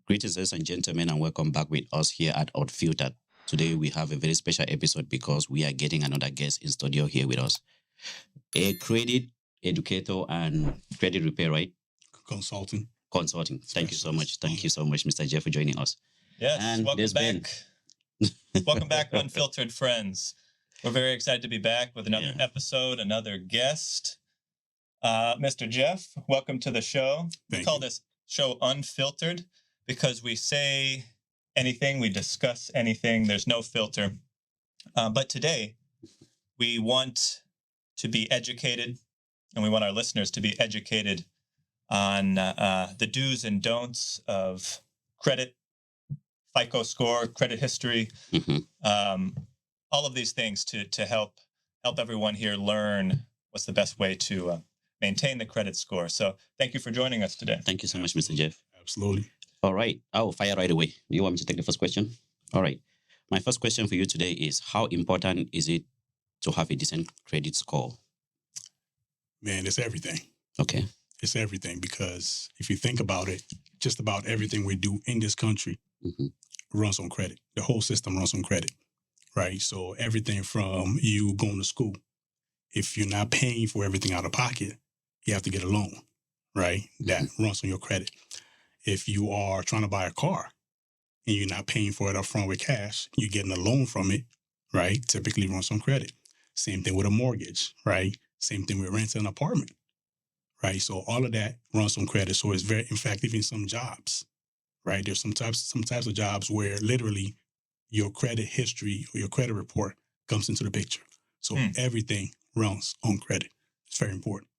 Greetings, ladies and gentlemen, and welcome back with us here at Unfiltered. Today, we have a very special episode because we are getting another guest in studio here with us. A credit educator and credit repair, right? Consulting. Consulting. Thank you so much. Thank you so much, Mr. Jeff, for joining us. Yes, And welcome there's Ben. back. Welcome back, Unfiltered friends. We're very excited to be back with another episode, another guest. Mr. Jeff, welcome to the show. We call this show Unfiltered because we say anything, we discuss anything. There's no filter. But today, we want to be educated, and we want our listeners to be educated on the do's and don'ts of credit, FICO score, credit history, all of these things to help everyone here learn what's the best way to maintain the credit score. So thank you for joining us today. Thank you so much, Mr. Jeff. Absolutely. All right. I'll fire right away. Do you want me to take the first question? All right. My first question for you today is, how important is it to have a decent credit score? Man, it's everything. Okay. It's everything because if you think about it, just about everything we do in this country runs on credit. The whole system runs on credit, right? So everything from you going to school, if you're not paying for everything out of pocket, you have to get a loan, right? That runs on your credit. If you are trying to buy a car and you're not paying for it up front with cash, you're getting a loan from it, right? Typically runs on credit. Same thing with a mortgage, right? Same thing with renting an apartment, right? So all of that runs on credit. So it's in fact, even some jobs, right? There's some types of jobs where literally your credit history or your credit report comes into the picture. So everything runs on credit. It's very important.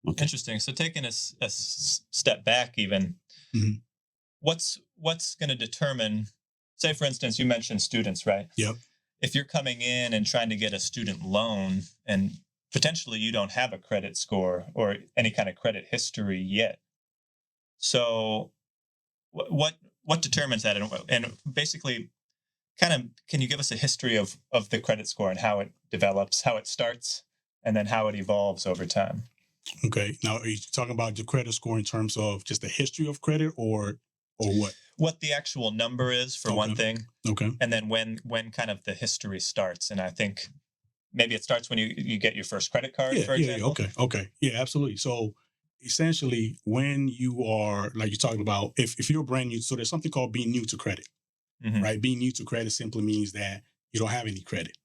Okay. Interesting. So taking a step back even, what's going to determine, say, for instance, you mentioned students, right? Yep. If you're coming in and trying to get a student loan and potentially you don't have a credit score or any kind of credit history yet. So what determines that? And basically, can you give us a history of the credit score and how it develops, how it starts, and then how it evolves over time? Okay. Now, are you talking about your credit score in terms of just the history of credit or what? What the actual number is for one thing. Okay. And then when kind of the history starts. And I think maybe it starts when you get your first credit card, for example. Okay. Yeah, absolutely. So essentially, when you are, like you're talking about, if you're brand new, so there's something called being new to credit, right? Being new to credit simply means that you don't have any credit,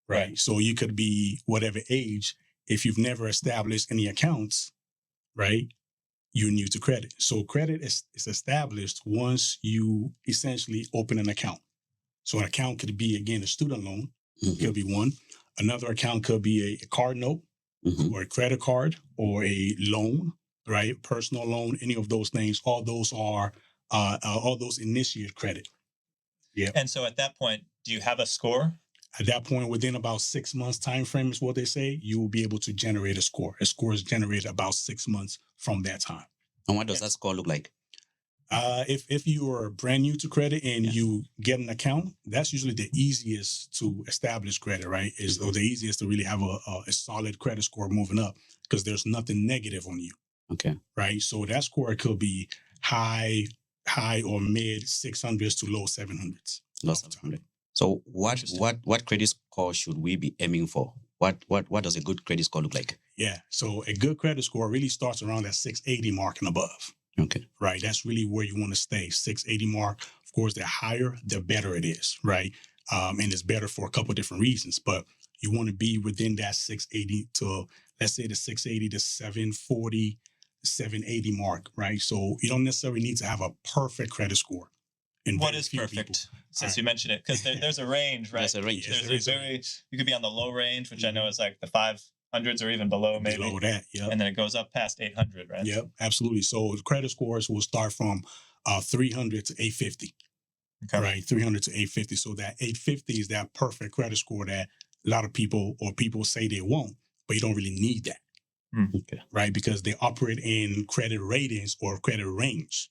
right? So you could be whatever age. If you've never established any accounts, right, you're new to credit. So credit is established once you essentially open an account. So an account could be, again, a student loan, could be one. Another account could be a card note or a credit card or a loan, right? Personal loan, any of those things. All those initiate credit. Yeah. And so at that point, do you have a score? At that point, within about 6 months time frame is what they say, you will be able to generate a score. A score is generated about 6 months from that time. And what does that score look like? If you are brand new to credit and you get an account, that's usually the easiest to establish credit, right? Or the easiest to really have a solid credit score moving up because there's nothing negative on you. Okay. Right. So that score could be high or mid 600s to low 700s. Low 700. So what credit score should we be aiming for? What does a good credit score look like? Yeah. So a good credit score really starts around that 680 mark and above. Okay. Right. That's really where you want to stay. 680 mark. Of course, the higher, the better it is. Right. And it's better for a couple of different reasons. But you want to be within that 680 to, let's say, the 680 to 740, 780 mark. Right. So you don't necessarily need to have a perfect credit score. What is perfect? Since you mentioned it, because there's a range, right? There's a range. You could be on the low range, which I know is like the 500s or even below, maybe. Below that, yeah. And then it goes up past 800, right? Yep, absolutely. So credit scores will start from 300 to 850. Okay. Right, 300 to 850. So that 850 is that perfect credit score that a lot of people say they want, but you don't really need that. Okay. Right, because they operate in credit ratings or credit range.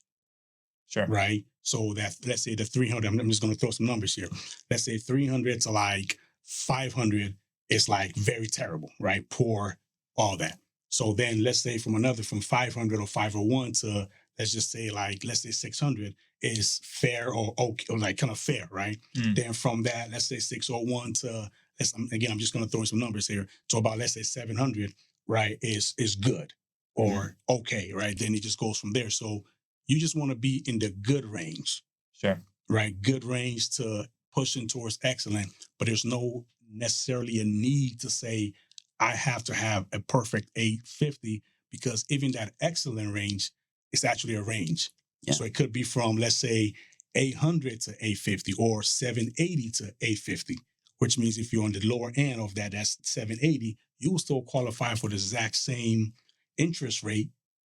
Sure. Right. So that, let's say the 300, I'm just going to throw some numbers here. Let's say 300 to like 500 is like very terrible, right? Poor, all that. So then let's say from 500 or 501 to let's just say let's say 600 is fair or okay, or like kind of fair, right? Then from that, let's say 601 to I'm just going to throw in some numbers here. So about let's say 700, right, is good or okay, right? Then it just goes from there. So you just want to be in the good range. Sure. Right, good range to pushing towards excellent, but there's no necessarily a need to say I have to have a perfect 850 because even that excellent range is actually a range. Yeah. So it could be from, let's say, 800 to 850 or 780 to 850, which means if you're on the lower end of that, that's 780, you will still qualify for the exact same interest rate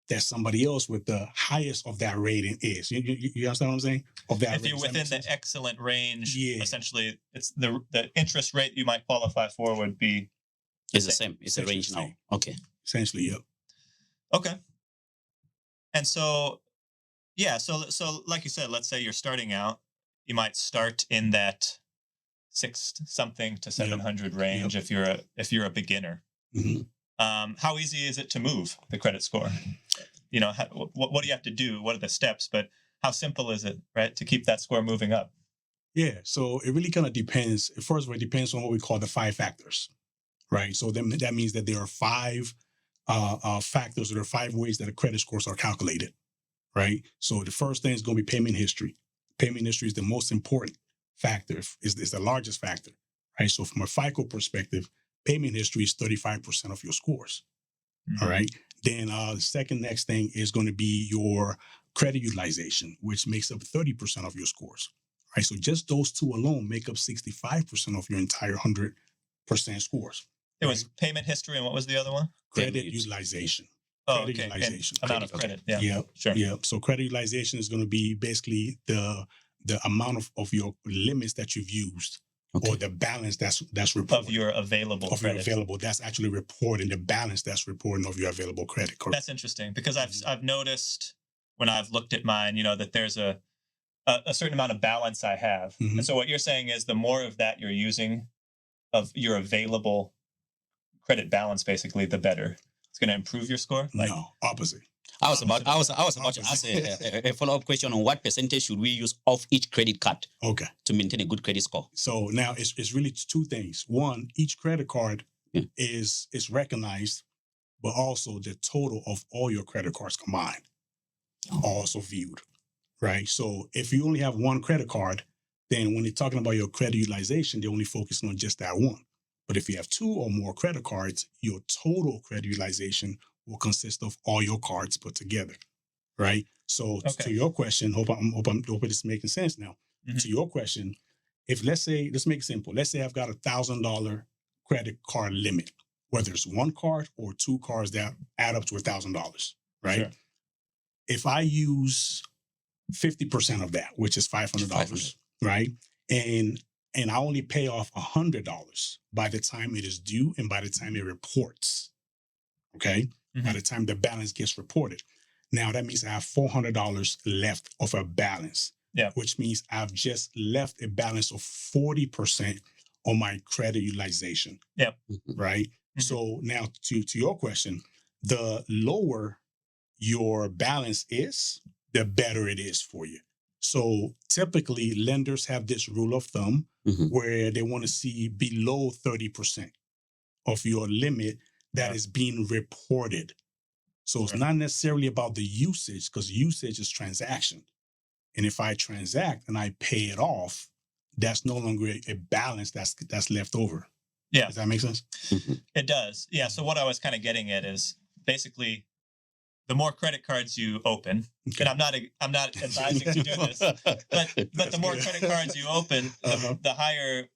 that somebody else with the highest of that rating is. You understand what I'm saying? Of that if you're within the excellent range, essentially, it's the interest rate you might qualify for would be the same. It's a range now. Okay. Essentially, yep. Okay. And so, yeah, so like you said, let's say you're starting out, you might start in that 6-something to 700 range if you're a beginner. How easy is it to move the credit score? What do you have to do? What are the steps? But how simple is it, right, to keep that score moving up? Yeah, so it really kind of depends. First of all, it depends on what we call the 5 factors, right? So that means that there are 5 factors, or there are 5 ways that the credit scores are calculated, right? So the first thing is going to be payment history. Payment history is the most important factor, is the largest factor, right? So from a FICO perspective, payment history is 35% of your scores. All right. Then the next thing is going to be your credit utilization, which makes up 30% of your scores. Right. So just those 2 alone make up 65% of your entire 100% scores. It was payment history, and what was the other one? Credit utilization. Oh, okay. Utilization. Amount of credit. Yeah. Yep. Sure. Yep. So credit utilization is going to be basically the amount of your limits that you've used. Okay. Or the balance that's reported. Of your available credit. That's actually reporting the balance that's reporting of your available credit. Correct. That's interesting because I've noticed when I've looked at mine, that there's a certain amount of balance I have. And so what you're saying is the more of that you're using of your available credit balance, basically, the better. It's going to improve your score? No, opposite. I was about to ask a follow-up question on what percentage should we use of each credit card to maintain a good credit score? So now it's really 2 things. One, each credit card is recognized, but also the total of all your credit cards combined also viewed, right? So if you only have 1 credit card, then when they're talking about your credit utilization, they're only focusing on just that one. But if you have 2 or more credit cards, your total credit utilization will consist of all your cards put together, right? So to your question, hope it's making sense now. To your question, if let's make it simple. Let's say I've got $1,000 credit card limit, whether it's 1 card or 2 cards that add up to $1,000, right? Sure. If I use 50% of that, which is $500, right? And I only pay off $100 by the time it is due and by the time it reports, okay? By the time the balance gets reported. Now, that means I have $400 left of a balance, which means I've just left a balance of 40% on my credit utilization, right? So now to your question, the lower your balance is, the better it is for you. So typically, lenders have this rule of thumb where they want to see below 30% of your limit that is being reported. So it's not necessarily about the usage, because usage is transaction. And if I transact and I pay it off, that's no longer a balance that's left over. Yeah. Does that make sense? It does. Yeah. So what I was kind of getting at is basically the more credit cards you open, and I'm not advising to do this, but the more credit cards you open, the higher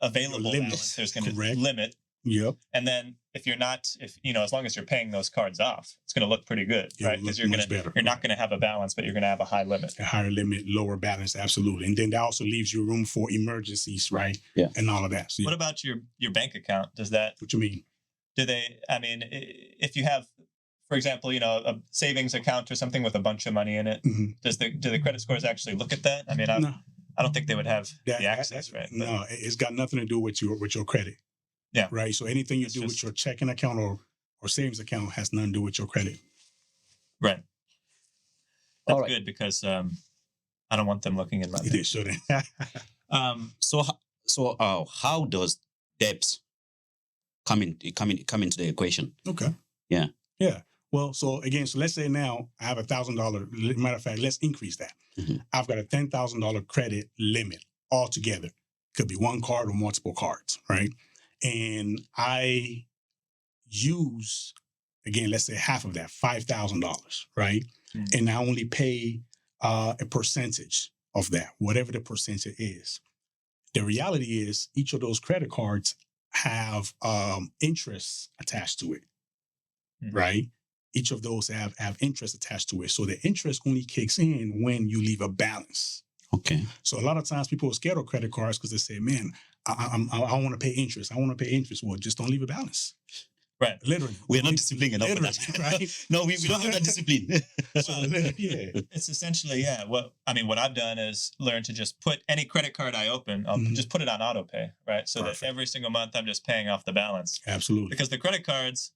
available balance there's going to limit. Yep. And then if as long as you're paying those cards off, it's going to look pretty good, right? Because you're not going to have a balance, but you're going to have a high limit. A higher limit, lower balance, absolutely. And then that also leaves you room for emergencies, right? Yeah. And all of that. So, what about your bank account? Does that? What you mean? If you have, for example, a savings account or something with a bunch of money in it, do the credit scores actually look at that? No. I don't think they would have the access, right? No, it's got nothing to do with your credit. Yeah. Right. So anything you do with your checking account or savings account has nothing to do with your credit. Right. That's good because I don't want them looking in my They shouldn't. How does debts come into the equation? Okay. Yeah. Yeah. Well, so again, so let's say now I have $1,000. Matter of fact, let's increase that. Mhm. I've got a $10,000 credit limit altogether. Could be one card or multiple cards, right? And I use, again, let's say half of that, $5,000, right? Mm. And I only pay a percentage of that, whatever the percentage is. The reality is each of those credit cards have interest attached to it, right? Each of those have interest attached to it. So the interest only kicks in when you leave a balance. Okay. So a lot of times people are scared of credit cards because they say, man, I want to pay interest. I want to pay interest. Well, just don't leave a balance. Right. Literally. We're not disciplined enough for that. Right? No, we don't have that discipline. Yeah. It's essentially, what I've done is learn to just put any credit card I open, I'll just put it on auto pay, right? So Perfect. that every single month I'm just paying off the balance. Absolutely. Because the credit cards,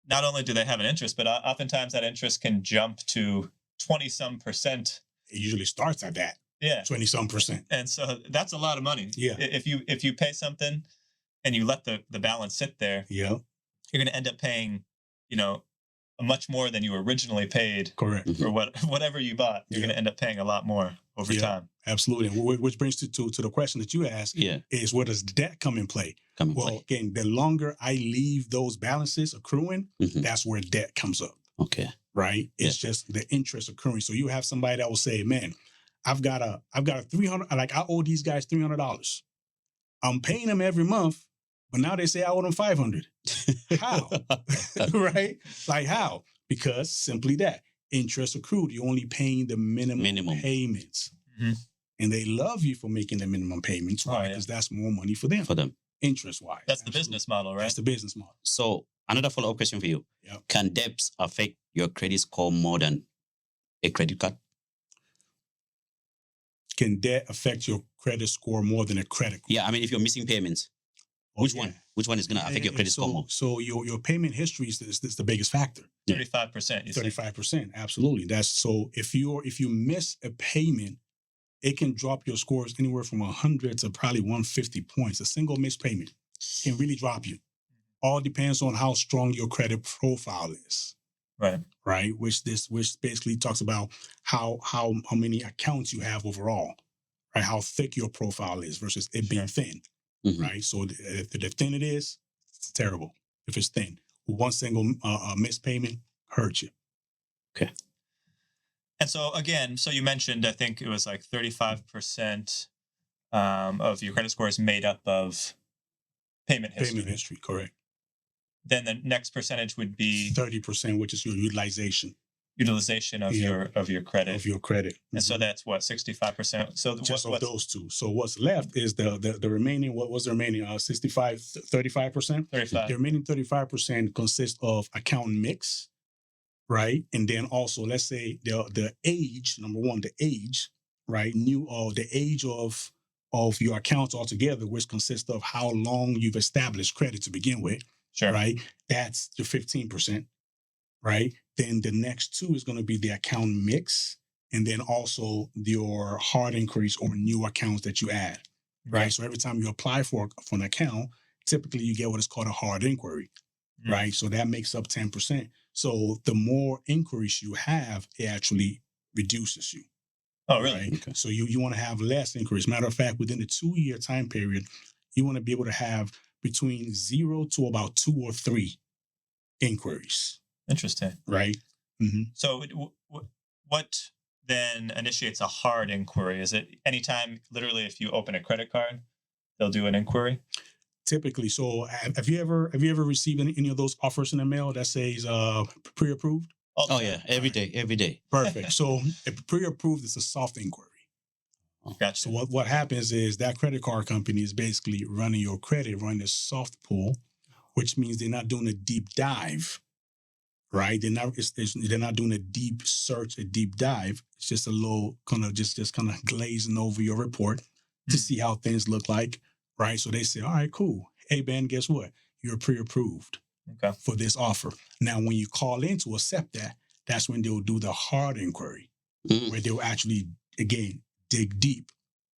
not only do they have an interest, but oftentimes that interest can jump to 20-some%. It usually starts at that. Yeah. 20-some%. And so that's a lot of money. Yeah. If you pay something and you let the balance sit there, Yeah. you're going to end up paying, much more than you originally paid. Correct. For whatever you bought. You're going to end up paying a lot more over time. Absolutely. And which brings to the question that you asked is, where does debt come in play? Again, the longer I leave those balances accruing, that's where debt comes up. Okay. Right? It's just the interest accruing. So you have somebody that will say, man, I've got a $300, like I owe these guys $300. I'm paying them every month, but now they say I owe them $500. How? Right? Like how? Because simply that. Interest accrued. You're only paying the minimum payments. Mm-hmm. And they love you for making the minimum payments, right? Because that's more money for them. Interest-wise. That's the business model, right? That's the business model. So another follow-up question for you. Yep. Can debts affect your credit score more than a credit card? Can debt affect your credit score more than a credit card? Yeah, I mean, if you're missing payments, which one is going to affect your credit score more? So your payment history is the biggest factor. 35%. 35%, absolutely. That's so if you miss a payment, it can drop your scores anywhere from 100 to probably 150 points. A single missed payment can really drop you. All depends on how strong your credit profile is. Right. Which basically talks about how many accounts you have overall, right? How thick your profile is versus it being thin, right? So if the thin it is, it's terrible. If it's thin, one single missed payment hurts you. Okay. And so again, you mentioned, I think it was like 35% of your credit score is made up of payment history. Payment history, correct. Then the next percentage would be 30%, which is your utilization of your credit. Of your credit. And so that's what, 65%. So just of those two. So what's left is the remaining, what was the remaining 35%? 35. The remaining 35% consists of account mix, right? And then also let's say the age, number one, the age, right? The age of your accounts altogether, which consists of how long you've established credit to begin with. Sure. Right? That's your 15%, right? Then the next two is going to be the account mix, and then also your hard increase or new accounts that you add, right? So every time you apply for an account, typically you get what is called a hard inquiry, right? So that makes up 10%. So the more inquiries you have, it actually reduces you. Oh, really? Right? Okay. So you want to have less inquiries. Matter of fact, within the 2-year time period, you want to be able to have between 0 to about 2 or 3 inquiries. Interesting. Right? Mm-hmm. So what then initiates a hard inquiry? Is it anytime, literally, if you open a credit card, they'll do an inquiry? Typically. So have you ever received any of those offers in the mail that says pre-approved? Oh yeah, every day. Perfect. So if pre-approved is a soft inquiry. Gotcha. So what happens is that credit card company is basically running your credit, running a soft pull, which means they're not doing a deep dive, right? They're not doing a deep search, a deep dive. It's just a little kind of just kind of glazing over your report to see how things look like, right? So they say, all right, cool. Hey, Ben, guess what? You're pre-approved for this offer. Now, when you call in to accept that, that's when they'll do the hard inquiry. where they'll actually, again, dig deep.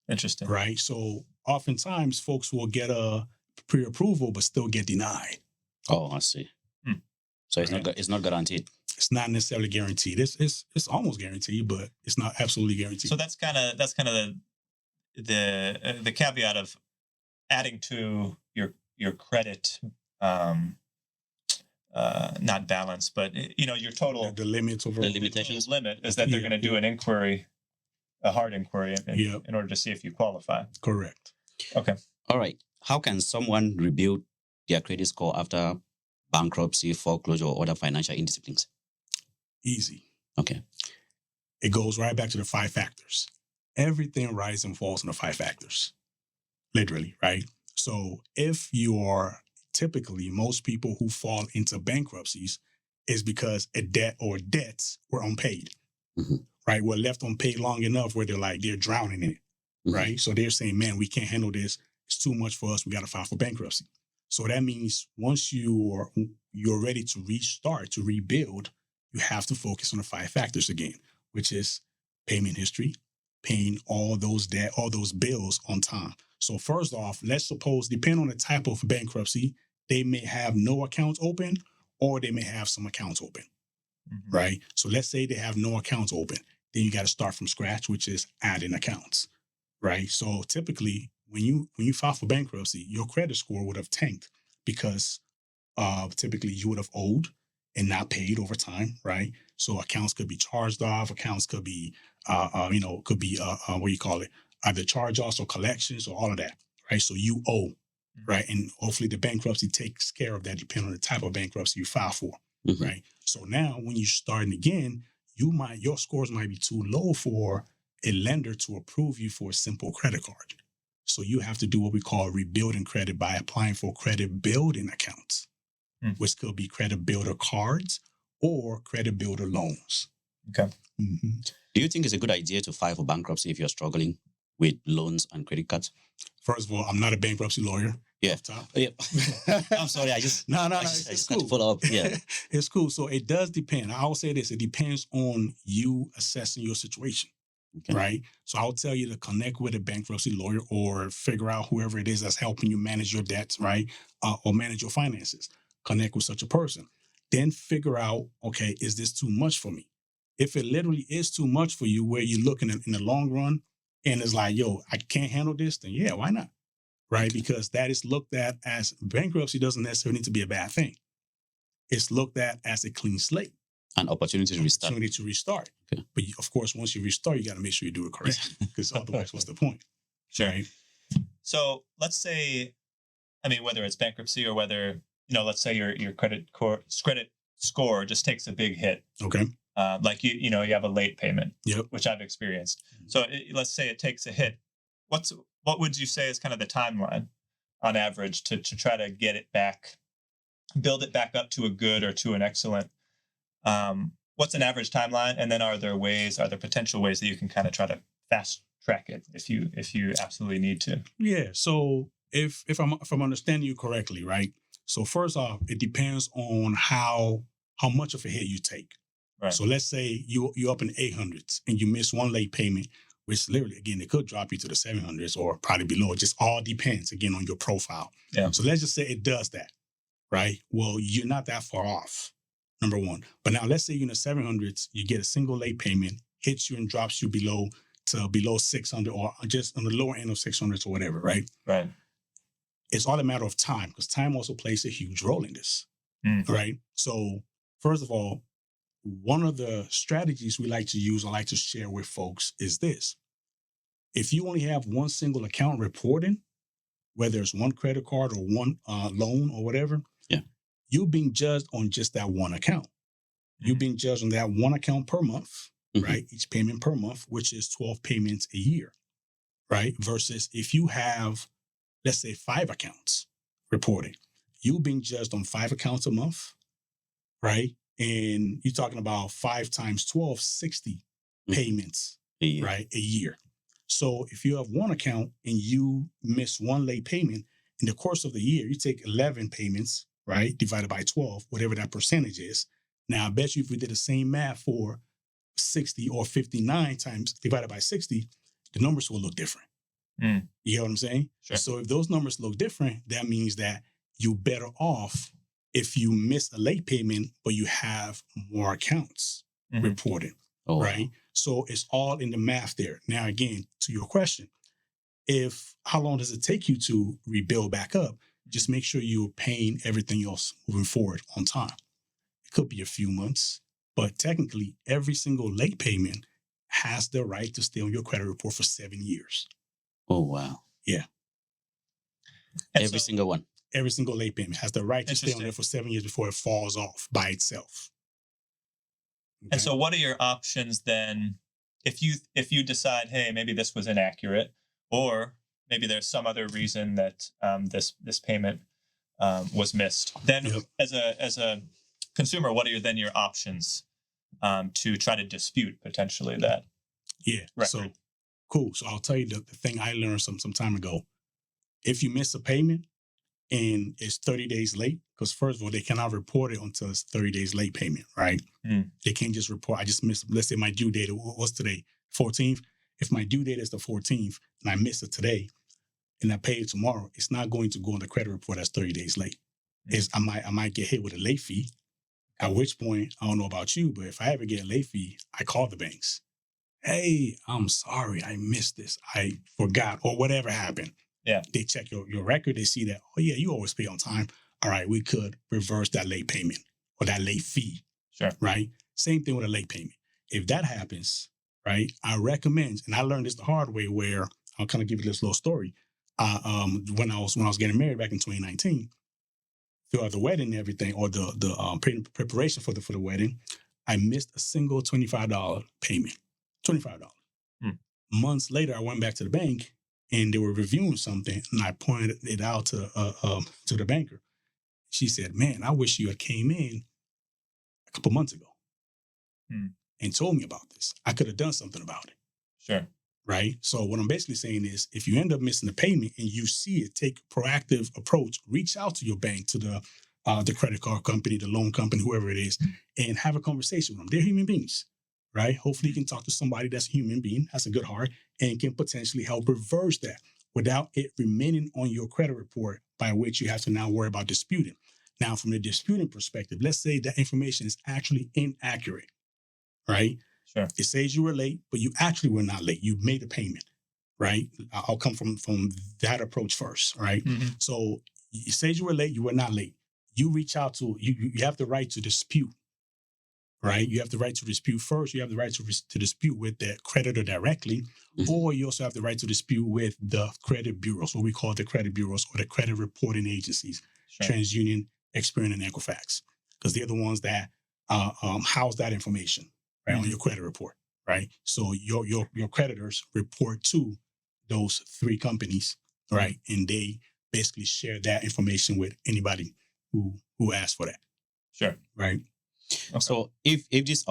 Interesting. Right? So oftentimes folks will get a pre-approval but still get denied. Oh, I see. So it's not guaranteed. It's not necessarily guaranteed. It's almost guaranteed, but it's not absolutely guaranteed. So that's kind of the caveat of adding to your credit, not balance, but your total the limits over the limitations limit is that they're going to do an inquiry, a hard inquiry, in order to see if you qualify. Correct. Okay. All right. How can someone rebuild their credit score after bankruptcy, foreclosure, or other financial indisciplines? Easy. Okay. It goes right back to the 5 factors. Everything rises and falls on the 5 factors. Literally, right? So if you are typically, most people who fall into bankruptcies is because a debt or debts were unpaid, right? Were left unpaid long enough where they're drowning in it, right? So they're saying, man, we can't handle this. It's too much for us. We got to file for bankruptcy. So that means once you're ready to restart, to rebuild, you have to focus on the 5 factors again, which is payment history, paying all those bills on time. So first off, let's suppose, depending on the type of bankruptcy, they may have no accounts open or they may have some accounts open, right? So let's say they have no accounts open. Then you got to start from scratch, which is adding accounts, right? So typically, when you file for bankruptcy, your credit score would have tanked because typically you would have owed and not paid over time, right? So accounts could be charged off, accounts could be, what do you call it? Either charge-offs or collections or all of that, right? So you owe, right? And hopefully the bankruptcy takes care of that depending on the type of bankruptcy you file for, right? So now when you're starting again, your scores might be too low for a lender to approve you for a simple credit card. So you have to do what we call rebuilding credit by applying for credit building accounts, which could be credit builder cards or credit builder loans. Okay. Do you think it's a good idea to file for bankruptcy if you're struggling with loans and credit cards? First of all, I'm not a bankruptcy lawyer. Yeah. I'm sorry. I just cool. To follow up. Yeah. It's cool. So it does depend. I will say this: it depends on you assessing your situation. Okay. Right. So I'll tell you to connect with a bankruptcy lawyer or figure out whoever it is that's helping you manage your debts, right? Or manage your finances. Connect with such a person. Then figure out, okay, is this too much for me? If it literally is too much for you, where you're looking at in the long run and it's like, yo, I can't handle this, then yeah, why not? Right? Because that is looked at as bankruptcy doesn't necessarily need to be a bad thing. It's looked at as a clean slate. An opportunity to restart. Okay. But of course, once you restart, you got to make sure you do it correctly, because otherwise, what's the point? Sure. Right? So let's say, whether it's bankruptcy or whether, let's say your credit score just takes a big hit. Okay. Like you have a late payment, yep, which I've experienced. So let's say it takes a hit. What would you say is kind of the timeline on average to try to get it back, build it back up to a good or to an excellent? What's an average timeline? And then are there potential ways that you can kind of try to fast track it if you absolutely need to? Yeah. So if I'm understanding you correctly, right? So first off, it depends on how much of a hit you take. Right. So let's say you're up in 800s and you miss one late payment, which literally, again, it could drop you to the 700s or probably below. It just all depends, again, on your profile. Yeah. So let's just say it does that, right? Well, you're not that far off, number one. But now let's say you're in the 700s, you get a single late payment, hits you and drops you below 600 or just on the lower end of 600s or whatever, right? Right. It's all a matter of time, because time also plays a huge role in this, right? So first of all, one of the strategies we like to use, I like to share with folks, is this. If you only have one single account reporting, whether it's one credit card or one loan or whatever, yeah, you're being judged on just that one account. You're being judged on that one account per month, right? Each payment per month, which is 12 payments a year, right? Versus if you have, let's say, 5 accounts reporting, you're being judged on 5 accounts a month, right? And you're talking about 5 times 12, 60 payments, right? A year. So if you have one account and you miss one late payment in the course of the year, you take 11 payments, right? Divided by 12, whatever that percentage is. Now, I bet you if we did the same math for 60 or 59 times divided by 60, the numbers will look different. Mm. You know what I'm saying? Sure. So if those numbers look different, that means that you're better off if you miss a late payment, but you have more accounts reported, right? So it's all in the math there. Now, again, to your question, how long does it take you to rebuild back up? Just make sure you're paying everything else moving forward on time. It could be a few months, but technically every single late payment has the right to stay on your credit report for 7 years. Oh, wow. Yeah. Every single one. Every single late payment has the right to stay on there for 7 years before it falls off by itself. Okay? And so what are your options then if you decide, hey, maybe this was inaccurate, or maybe there's some other reason that this payment was missed? Then as a consumer, what are then your options to try to dispute potentially that? Yeah. Record? So cool. So I'll tell you the thing I learned some time ago. If you miss a payment and it's 30 days late, because first of all, they cannot report it until it's 30 days late payment, right? They can't just report, I just missed, let's say my due date, what's today? 14th. If my due date is the 14th and I miss it today and I pay it tomorrow, it's not going to go on the credit report as 30 days late. I might get hit with a late fee, at which point, I don't know about you, but if I ever get a late fee, I call the banks. Hey, I'm sorry, I missed this. I forgot, or whatever happened. Yeah. They check your record. They see that, oh, yeah, you always pay on time. All right, we could reverse that late payment or that late fee. Sure. Right? Same thing with a late payment. If that happens, right, I recommend, and I learned this the hard way where I'll kind of give you this little story. When I was getting married back in 2019, throughout the wedding and everything, or the preparation for the wedding, I missed a single $25 payment. $25. Months later, I went back to the bank and they were reviewing something, and I pointed it out to the banker. She said, "Man, I wish you had came in a couple months ago and told me about this. I could have done something about it." Sure. Right? So what I'm basically saying is, if you end up missing a payment and you see it, take a proactive approach, reach out to your bank, to the credit card company, the loan company, whoever it is, and have a conversation with them. They're human beings. Right? Hopefully you can talk to somebody that's a human being, has a good heart, and can potentially help reverse that without it remaining on your credit report, by which you have to now worry about disputing. Now, from the disputing perspective, let's say that information is actually inaccurate, right? Sure. It says you were late, but you actually were not late. You made a payment, right? I'll come from that approach first, right? So it says you were late, you were not late. You reach out to, you have the right to dispute. Right? You have the right to dispute first. You have the right to dispute with the creditor directly, or you also have the right to dispute with the credit bureaus, what we call the credit bureaus or the credit reporting agencies, sure. TransUnion, Experian, and Equifax, because they're the ones that house that information right on your credit report. Right? So your creditors report to those three companies, right? And they basically share that information with anybody who asks for that. Sure. Right? Okay. So if this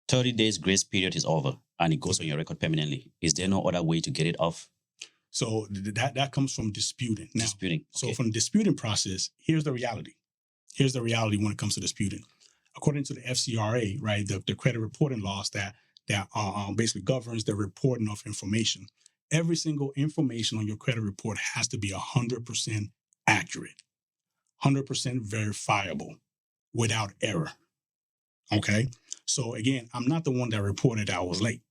30 days grace period is over and it goes on your record permanently, is there no other way to get it off? So that comes from disputing. Now, disputing. Okay. So from the disputing process, here's the reality. Here's the reality when it comes to disputing. According to the FCRA, right, the credit reporting laws that basically governs the reporting of information, every single information on your credit report has to be 100% accurate, 100% verifiable, without error. Okay. So again, I'm not the one that reported that I was late.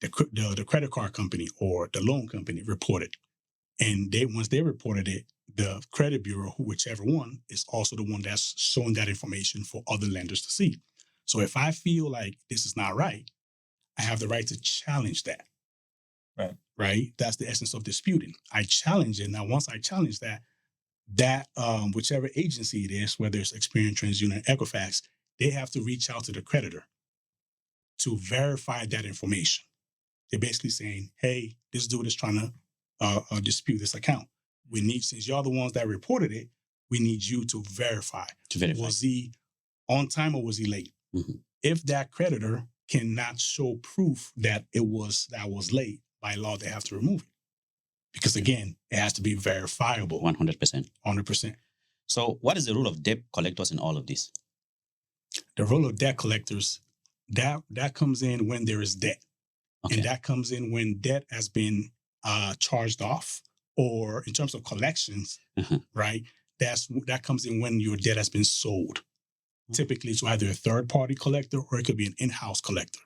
The credit card company or the loan company reported. And once they reported it, the credit bureau, whichever one, is also the one that's showing that information for other lenders to see. So if I feel like this is not right, I have the right to challenge that. Right. Right. That's the essence of disputing. I challenge it. Now, once I challenge that whichever agency it is, whether it's Experian, TransUnion, Equifax, they have to reach out to the creditor to verify that information. They're basically saying, hey, this dude is trying to dispute this account. We need, since y'all the ones that reported it, we need you to verify. Was he on time or was he late? If that creditor cannot show proof that I was late, by law, they have to remove it. Because again, it has to be verifiable. 100%. 100%. So what is the role of debt collectors in all of this? The role of debt collectors That comes in when there is debt. Okay. And that comes in when debt has been charged off, or in terms of collections, right? That comes in when your debt has been sold. Typically, it's either a third-party collector or it could be an in-house collector.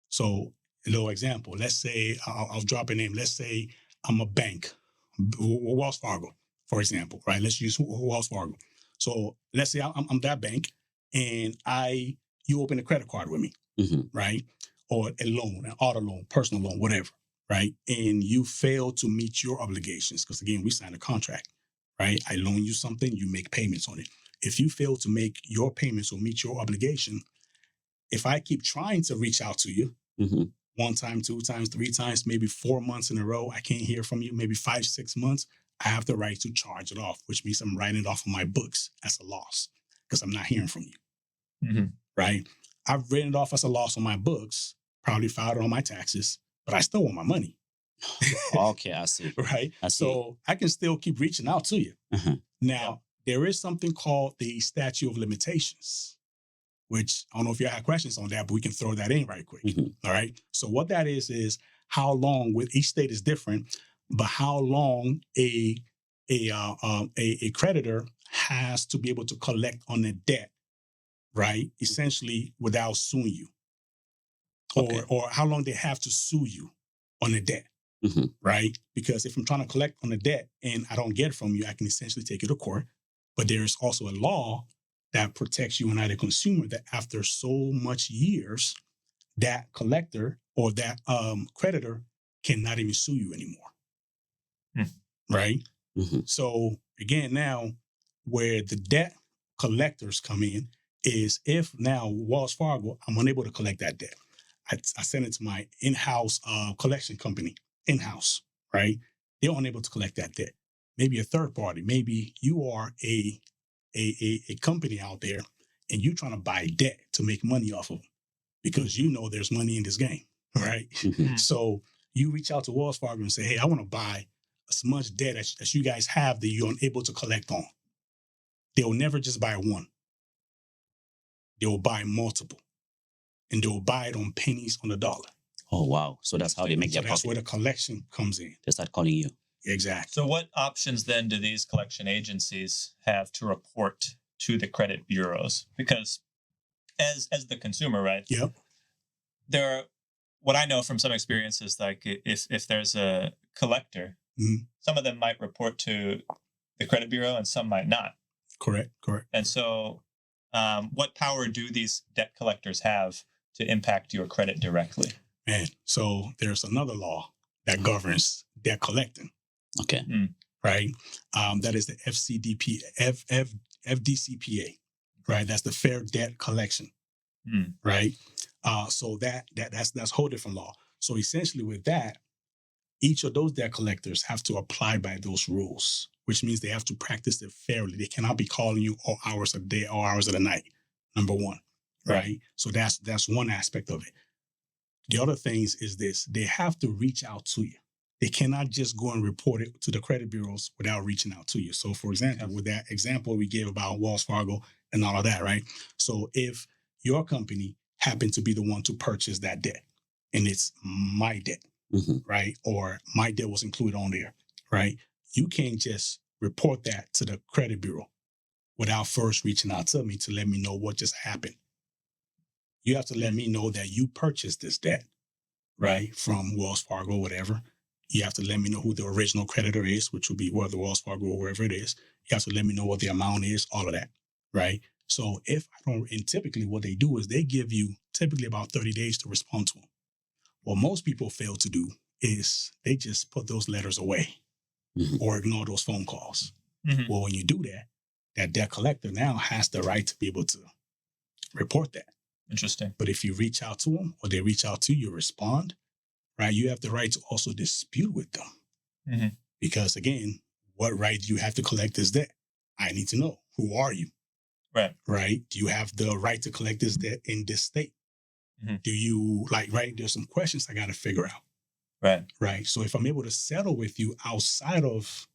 So, a little example. Let's say I'll drop a name. Let's say I'm a bank, Wells Fargo, for example, right? Let's use Wells Fargo. So let's say I'm that bank, and you open a credit card with me, right? Or a loan, an auto loan, personal loan, whatever, right? And you fail to meet your obligations, because again, we signed a contract, right? I loan you something, you make payments on it. If you fail to make your payments or meet your obligation, if I keep trying to reach out to you, one time, two times, three times, maybe 4 months in a row, I can't hear from you, maybe 5, 6 months, I have the right to charge it off, which means I'm writing it off of my books as a loss because I'm not hearing from you, right? I've written it off as a loss on my books, probably filed it on my taxes, but I still want my money. Okay, I see. Right? I see. So I can still keep reaching out to you. Now, there is something called the statute of limitations, which I don't know if you have questions on that, but we can throw that in right quick. All right. So what that is how long, with each state is different, but how long a creditor has to be able to collect on the debt, right? Essentially without suing you. Or how long they have to sue you on the debt. Right? Because if I'm trying to collect on the debt and I don't get it from you, I can essentially take it to court. But there is also a law that protects you and I, the consumer, that after so much years, that collector or that creditor cannot even sue you anymore. Right? So again, now where the debt collectors come in is if now Wells Fargo, I'm unable to collect that debt. I send it to my in-house collection company, in-house, right? They're unable to collect that debt. Maybe a third party, maybe you are a company out there and you're trying to buy debt to make money off of them because you know there's money in this game, right? So you reach out to Wells Fargo and say, hey, I want to buy as much debt as you guys have that you're unable to collect on. They'll never just buy one. They'll buy multiple. And they'll buy it on pennies on the dollar. Oh, wow. So that's how they make their profit. That's where the collection comes in. They start calling you. Exactly. So what options then do these collection agencies have to report to the credit bureaus? Because as the consumer, right? Yep. What I know from some experiences, like if there's a collector, some of them might report to the credit bureau and some might not. Correct. And so what power do these debt collectors have to impact your credit directly? Man, so there's another law that governs debt collecting. Okay. Right? That is the FDCPA, right? That's the Fair Debt Collection, right? So that's a whole different law. So essentially with that, each of those debt collectors have to apply by those rules, which means they have to practice it fairly. They cannot be calling you all hours of the day, all hours of the night, number one, right? So that's one aspect of it. The other things is this: they have to reach out to you. They cannot just go and report it to the credit bureaus without reaching out to you. So for example, with that example we gave about Wells Fargo and all of that, right? So if your company happened to be the one to purchase that debt and it's my debt, right? Or my debt was included on there, right? You can't just report that to the credit bureau without first reaching out to me to let me know what just happened. You have to let me know that you purchased this debt, right? From Wells Fargo, whatever. You have to let me know who the original creditor is, which would be whether Wells Fargo or wherever it is. You have to let me know what the amount is, all of that, right? So if I don't, and typically what they do is they give you typically about 30 days to respond to them. What most people fail to do is they just put those letters away or ignore those phone calls. Well, when you do that, that debt collector now has the right to be able to report that. Interesting. But if you reach out to them or they reach out to you, respond, right? You have the right to also dispute with them. Because again, what right do you have to collect this debt? I need to know, who are you? Right? Do you have the right to collect this debt in this state? Do you right? There's some questions I got to figure out. Right. So if I'm able to settle with you outside of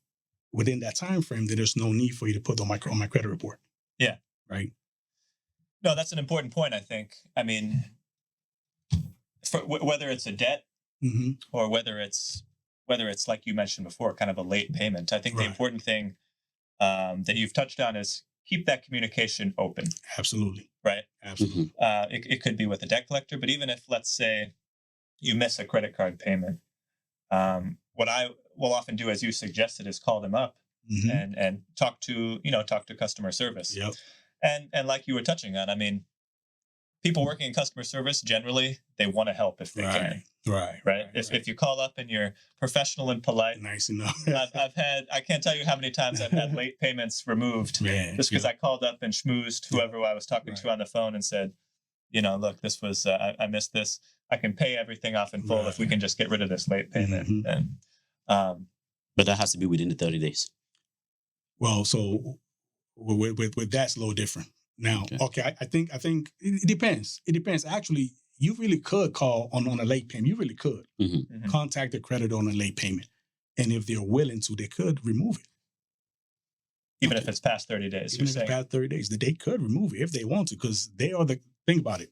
within that time frame, then there's no need for you to put on my credit report. Yeah. Right. No, that's an important point, I think. I mean, whether it's a debt or whether it's like you mentioned before, kind of a late payment. I think the important thing that you've touched on is keep that communication open. Absolutely. Right. Absolutely. It could be with a debt collector, but even if, let's say, you miss a credit card payment, what I will often do, as you suggested, is call them up and talk to customer service. Yep. And like you were touching on, I mean, people working in customer service, generally, they want to help if they can. Right. If you call up and you're professional and polite, nice enough. I can't tell you how many times I've had late payments removed just because I called up and schmoozed whoever I was talking to on the phone and said, look, this was, I missed this. I can pay everything off in full if we can just get rid of this late payment. And, but that has to be within the 30 days. Well, so with that's a little different. Now, okay, I think it depends. It depends. Actually, you really could call on a late payment. You really could contact the creditor on a late payment. And if they're willing to, they could remove it. Even if it's past 30 days. Even if it's past 30 days, they could remove it if they want to, because they are think about it.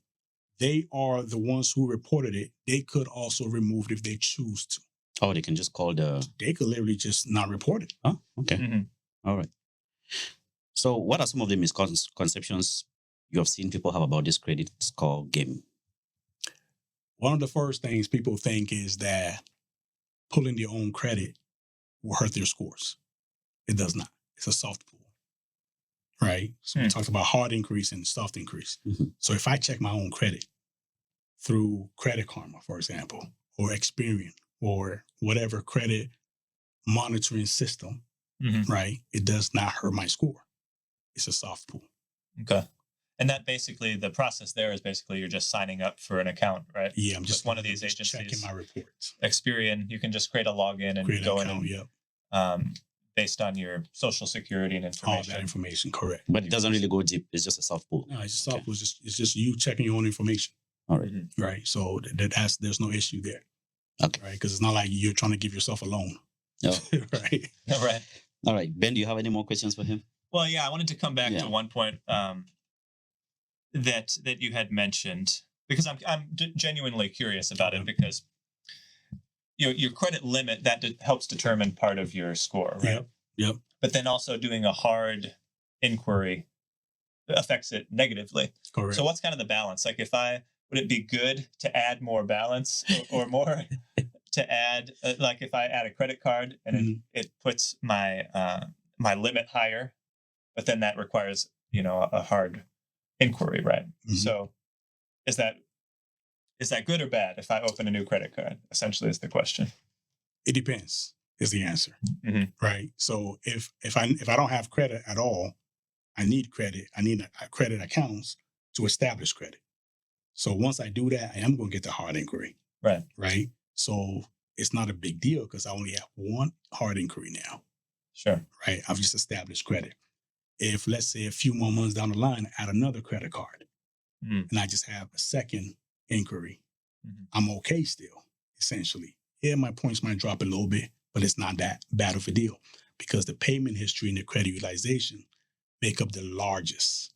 They are the ones who reported it. They could also remove it if they choose to. Oh, they can just call They could literally just not report it. Oh, okay. All right. So what are some of the misconceptions you have seen people have about this credit score game? One of the first things people think is that pulling their own credit will hurt their scores. It does not. It's a soft pull, right? So we talked about hard increase and soft increase. So if I check my own credit through Credit Karma, for example, or Experian, or whatever credit monitoring system, right, it does not hurt my score. It's a soft pull. Okay. And that basically, the process there is basically you're just signing up for an account, right? Yeah, I'm just one of these agencies. Checking my reports. Experian, you can just create a login and go in and based on your social security and information. All that information, correct. But it doesn't really go deep. It's just a soft pull. No, it's just soft pull. It's just you checking your own information. All right. Right. So there's no issue there. Okay. Right. Because it's not like you're trying to give yourself a loan. No. Right. Right. All right. Ben, do you have any more questions for him? Well, yeah, I wanted to come back to one point that you had mentioned, because I'm genuinely curious about it, because your credit limit that helps determine part of your score, right? Yep. But then also doing a hard inquiry affects it negatively. Correct. So what's kind of the balance? Like, would it be good to add more balance or more to add, like if I add a credit card and it puts my my limit higher, but then that requires, a hard inquiry, right? So is that good or bad if I open a new credit card? Essentially is the question. It depends is the answer, right? So if I don't have credit at all, I need credit. I need a credit accounts to establish credit. So once I do that, I am going to get the hard inquiry. Right. Right. So it's not a big deal because I only have one hard inquiry now. Sure. Right. I've just established credit. If, let's say, a few more months down the line, I add another credit card and I just have a second inquiry, I'm okay still, essentially. Yeah, my points might drop a little bit, but it's not that bad of a deal because the payment history and the credit utilization make up the largest.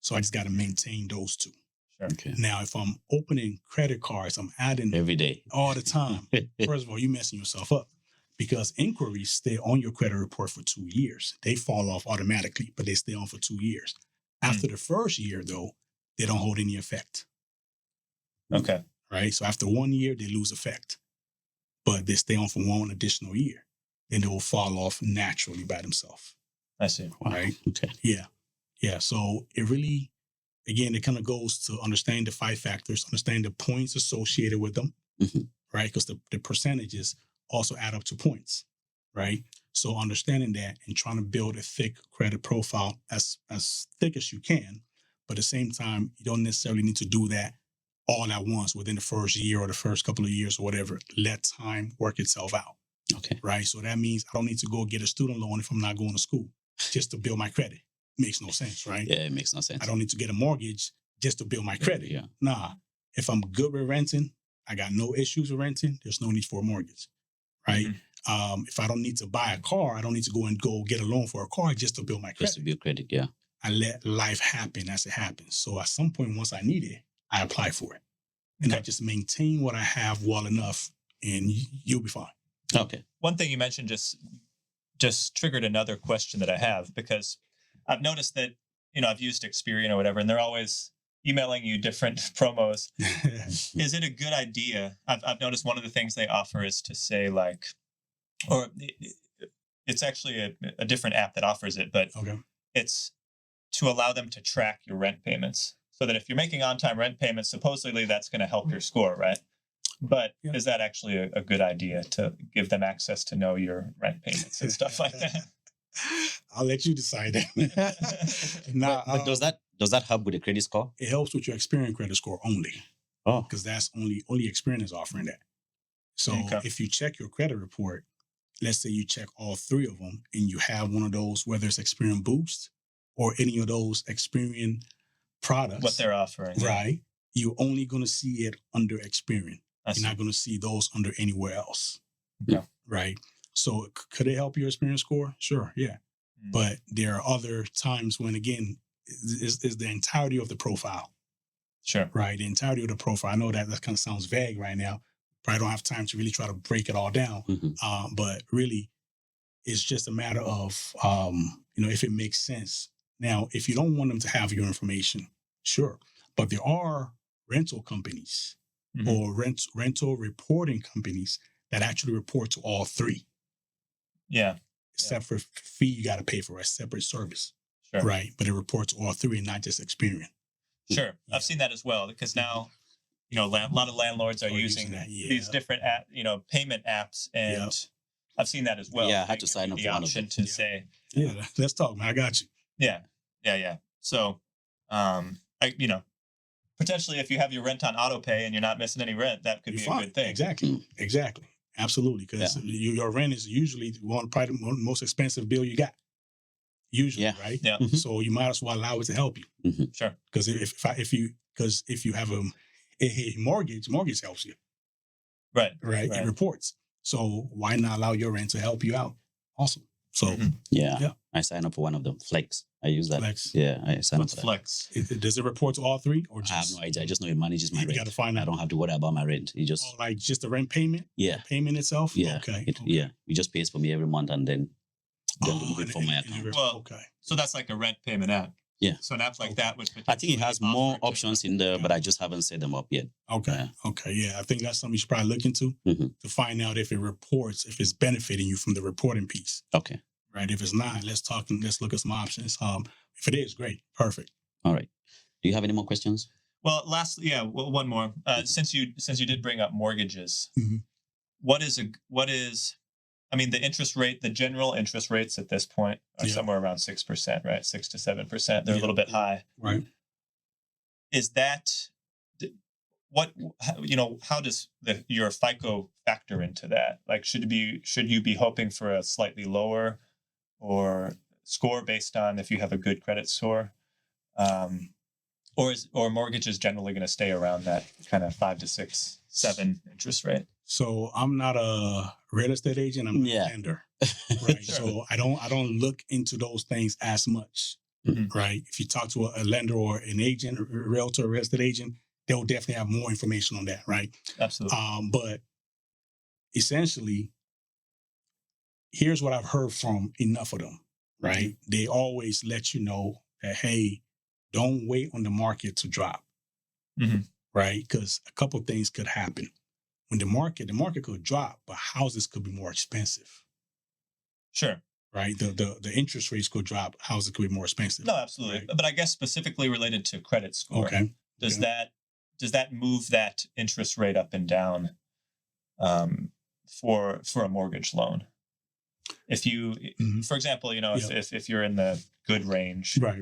So I just got to maintain those two. Sure. Okay. Now, if I'm opening credit cards, I'm adding every day, all the time. First of all, you're messing yourself up because inquiries stay on your credit report for 2 years. They fall off automatically, but they stay on for 2 years. After the first year, though, they don't hold any effect. Okay. Right? So after 1 year, they lose effect, but they stay on for one additional year. Then they will fall off naturally by themselves. I see. Right? Okay. Yeah. Yeah. So it really, again, it kind of goes to understand the 5 factors, understand the points associated with them, right? Because the percentages also add up to points, right? So understanding that and trying to build a thick credit profile as thick as you can, but at the same time, you don't necessarily need to do that all at once within the first year or the first couple of years or whatever. Let time work itself out. Okay. Right? So that means I don't need to go get a student loan if I'm not going to school just to build my credit. Makes no sense, right? Yeah, it makes no sense. I don't need to get a mortgage just to build my credit. Yeah. Nah, if I'm good with renting, I got no issues with renting, there's no need for a mortgage, right? If I don't need to buy a car, I don't need to go get a loan for a car just to build my credit. Just to build credit, yeah. I let life happen as it happens. So at some point, once I need it, I apply for it. and I just maintain what I have well enough, and you'll be fine. Okay. One thing you mentioned just triggered another question that I have, because I've noticed that, I've used Experian or whatever, and they're always emailing you different promos. Is it a good idea? I've noticed one of the things they offer is to say or it's actually a different app that offers it, but Okay. it's to allow them to track your rent payments, so that if you're making on-time rent payments, supposedly that's going to help your score, right? But is that actually a good idea to give them access to know your rent payments and stuff like that? I'll let you decide that. But does that help with the credit score? It helps with your Experian credit score only. Oh, because that's only Experian is offering that. So if you check your credit report, let's say you check all three of them, and you have one of those, whether it's Experian Boost or any of those Experian products, what they're offering, right? You're only going to see it under Experian. You're not going to see those under anywhere else. Yeah. Right. So could it help your Experian score? Sure. Yeah. But there are other times when, again, is the entirety of the profile. Sure. Right. The entirety of the profile. I know that kind of sounds vague right now. Probably don't have time to really try to break it all down. But really, it's just a matter of, if it makes sense. Now, if you don't want them to have your information, sure. But there are rental companies or rental reporting companies that actually report to all three. Yeah. Except for fee you got to pay for a separate service. Sure. Right. But it reports to all three and not just Experian. Sure. Yeah. I've seen that as well, because now, a lot of landlords are using these different payment apps, and I've seen that as well. Yeah, I had to sign up the for one of option them. to say, let's talk, man. I got you. Yeah. So, potentially, if you have your rent on auto pay and you're not missing any rent, that could be a good thing. Exactly. Absolutely. Because your rent is usually probably the most expensive bill you got. Usually, right? Yeah. So you might as well allow it to help you. Sure. Because if you have a mortgage helps you. Right. It reports. So why not allow your rent to help you out? Awesome. So I signed up for one of them. Flex. I use that. Flex. Yeah, I signed up for for Flex? Does it report to all three, or just? I have no idea. I just know it manages my rent. You got to find out. I don't have to worry about my rent. You just like just the rent payment. Yeah. The payment itself. Yeah. Okay. Yeah. You just pays for me every month, and then remove it from my account. Well, so that's like a rent payment app. Yeah. So an app like that would. I think it has more options in there, but I just haven't set them up yet. Okay. Yeah. I think that's something you should probably look into to find out if it reports, if it's benefiting you from the reporting piece. Okay. Right. If it's not, let's look at some options. If it is, great. Perfect. All right. Do you have any more questions? Well, lastly, one more. Since you did bring up mortgages, what is the interest rate, the general interest rates at this point are somewhere around 6%, right? 6 to 7%. They're a little bit high. Right. Is that how does your FICO factor into that? Like, should you be hoping for a slightly lower or score based on if you have a good credit score? Or mortgage is generally going to stay around that kind of 5 to 6, 7 interest rate? So I'm not a real estate agent. I'm not a lender, right? Sure. So I don't look into those things as much, right? If you talk to a lender or an agent, a realtor, real estate agent, they'll definitely have more information on that, right? Absolutely. But essentially, here's what I've heard from enough of them, right? They always let you know that, hey, don't wait on the market to drop, right? Because a couple of things could happen. When the market could drop, but houses could be more expensive. Sure. Right? The interest rates could drop, houses could be more expensive. No, absolutely. Right? But I guess specifically related to credit score. Okay. Does that move that interest rate up and down for a mortgage loan? If you, for example, if you're in the good range. Right.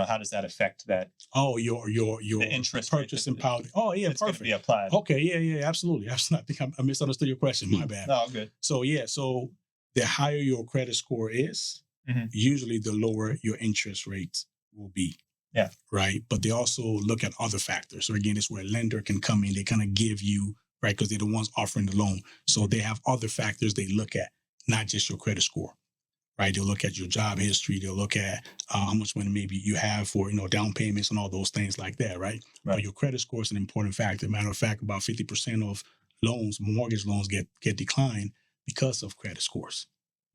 How does that affect that? Oh, your interest purchasing power. Oh, yeah, perfect. To be applied. Okay, yeah, absolutely. I think I misunderstood your question. My bad. No, good. So the higher your credit score is, usually the lower your interest rate will be. Yeah. Right. But they also look at other factors. So again, it's where a lender can come in. They kind of give you, right, because they're the ones offering the loan. So they have other factors they look at, not just your credit score. right? They'll look at your job history. They'll look at how much money maybe you have for, down payments and all those things like that, right? But your credit score is an important factor. Matter of fact, about 50% of mortgage loans get declined because of credit scores,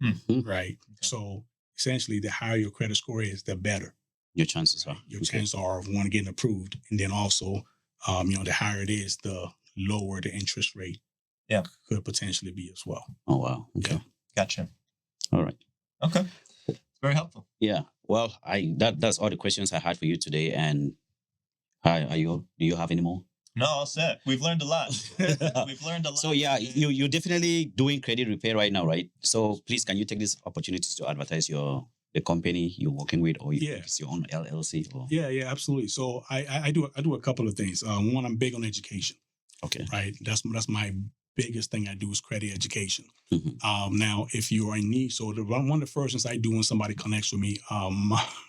right? Okay. So essentially, the higher your credit score is, the better your chances are. Your chances are of one getting approved, and then also, the higher it is, the lower the interest rate. Could potentially be as well. Oh wow. Okay. Yeah. Gotcha. All right. Okay. Very helpful. Yeah. Well, that's all the questions I had for you today. And do you have any more? No, all set. We've learned a lot. So yeah, you're definitely doing credit repair right now, right? So please, can you take this opportunity to advertise the company you're working with, or it's your own LLC? Or... Yeah, absolutely. So I do a couple of things. One, I'm big on education. Okay. Right. That's my biggest thing I do is credit education. Now, if you are in need, so one of the first things I do when somebody connects with me,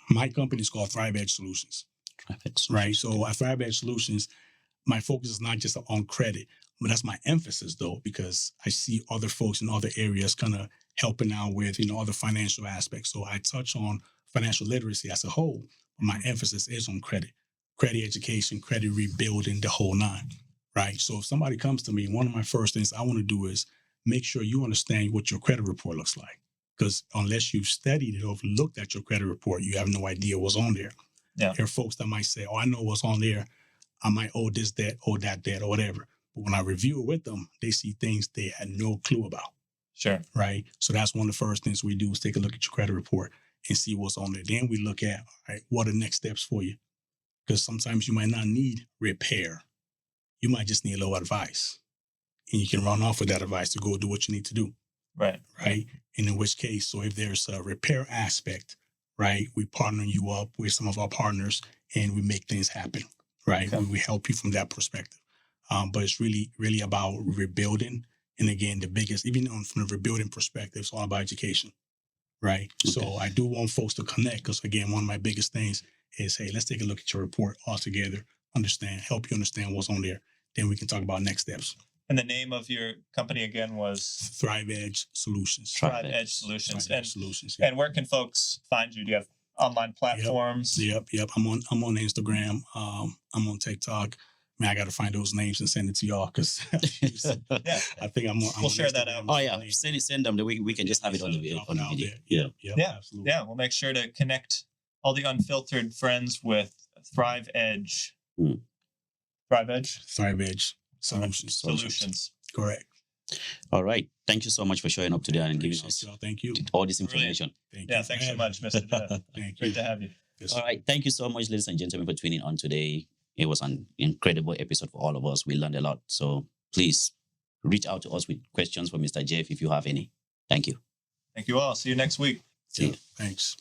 my company is called Thrive Edge Solutions. Right. So at Thrive Edge Solutions, my focus is not just on credit, but that's my emphasis though, because I see other folks in other areas kind of helping out with, other financial aspects. So I touch on financial literacy as a whole, but my emphasis is on credit education, credit rebuilding, the whole nine. Right. So if somebody comes to me, one of my first things I want to do is make sure you understand what your credit report looks like. Because unless you've studied it or looked at your credit report, you have no idea what's on there. Yeah. There are folks that might say, oh, I know what's on there. I might owe this debt, owe that debt, or whatever. But when I review it with them, they see things they had no clue about. Sure. Right. So that's one of the first things we do is take a look at your credit report and see what's on there. Then we look at, all right, what are the next steps for you? Because sometimes you might not need repair. You might just need a little advice, and you can run off with that advice to go do what you need to do. Right. Right. And in which case, so if there's a repair aspect, right, we partner you up with some of our partners and we make things happen. Right. Okay. We help you from that perspective. But it's really, really about rebuilding. And again, the biggest, even from the rebuilding perspective, it's all about education. Right. Okay. So I do want folks to connect because, again, one of my biggest things is, hey, let's take a look at your report all together, help you understand what's on there. Then we can talk about next steps. And the name of your company again was? Thrive Edge Solutions. Thrive Edge Solutions. Thrive Edge Solutions. Yeah. And where can folks find you? Do you have online platforms? Yep. I'm on Instagram. I'm on TikTok. Man, I got to find those names and send it to y'all because I think we'll share that out. Oh yeah, send them. We can just have it on the video. Yeah, absolutely. Yeah, we'll make sure to connect all the unfiltered friends with Thrive Edge. Thrive Edge Solutions. Correct. All right. Thank you so much for showing up today and giving us all this information. Thanks so much, Mr. Jeff. Great to have you. All right. Thank you so much, ladies and gentlemen, for tuning on today. It was an incredible episode for all of us. We learned a lot. So please reach out to us with questions for Mr. Jeff if you have any. Thank you. Thank you all. See you next week. See you. Thanks.